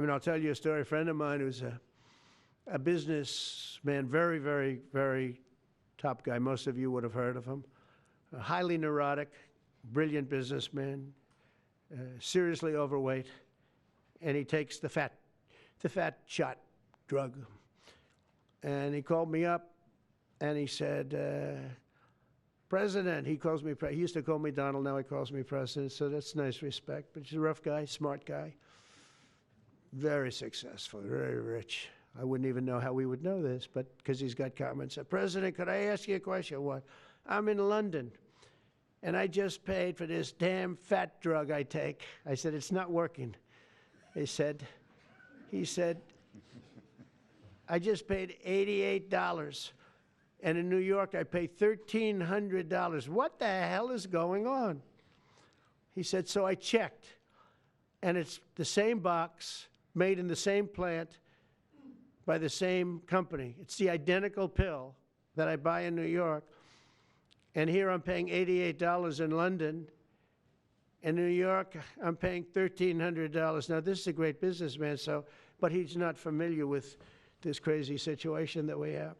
mean, I'll tell you a story. A friend of mine who's a businessman, very, very, very top guy. Most of you would have heard of him. A highly neurotic, brilliant businessman, seriously overweight, and he takes the fat shot drug. And he called me up, and he said, President, he calls me, he used to call me Donald, now he calls me President, so that's nice respect. But he's a rough guy, smart guy, very successful, very rich. I wouldn't even know how we would know this, but because he's got comments. President, could I ask you a question? What? I'm in London, and I just paid for this damn fat drug I take. I said, it's not working. He said, I just paid $88. And in New York, I pay $1,300. What the hell is going on? He said, so I checked, and it's the same box, made in the same plant, by the same company. It's the identical pill that I buy in New York. And here I'm paying $88 in London. In New York, I'm paying $1,300. Now, this is a great businessman, but he's not familiar with this crazy situation that we have.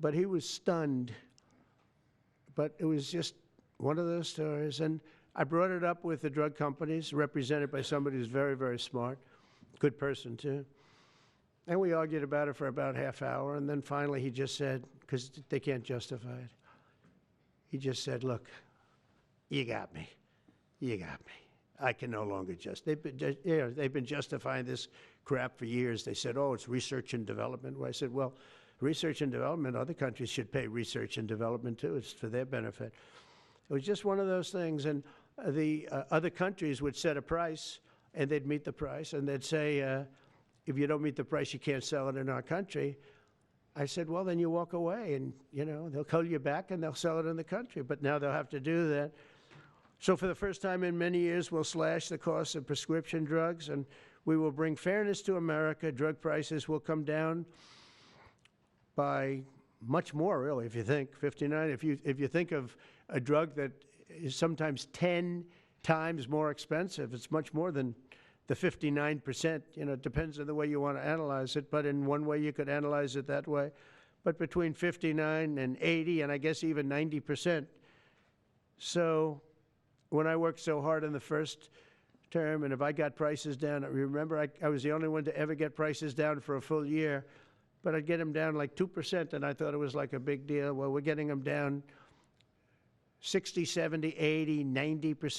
But he was stunned. But it was just one of those stories. And I brought it up with the drug companies, represented by somebody who's very, very smart, good person too. And we argued about it for about half hour. And then finally he just said, because they can't justify it, he just said, look, you got me. You got me. I can no longer they've been justifying this crap for years. They said, oh, it's research and development. Well, I said, well, research and development, other countries should pay research and development too. It's for their benefit. It was just one of those things. And the other countries would set a price, and they'd meet the price, and they'd say, if you don't meet the price, you can't sell it in our country. I said, well, then you walk away, and they'll call you back, and they'll sell it in the country. But now they'll have to do that. So for the first time in many years, we'll slash the cost of prescription drugs, and we will bring fairness to America. Drug prices will come down by much more, really, if you think 59. If you think of a drug that is sometimes 10 times more expensive, it's much more than the 59%. It depends on the way you want to analyze it, but in one way you could analyze it that way. But between 59 and 80, and I guess even 90%. So when I worked so hard in the first term, and if I got prices down, remember I was the only one to ever get prices down for a full year, but I'd get them down like 2%, and I thought it was like a big deal. Well, we're getting them down 60, 70, 80, 90%.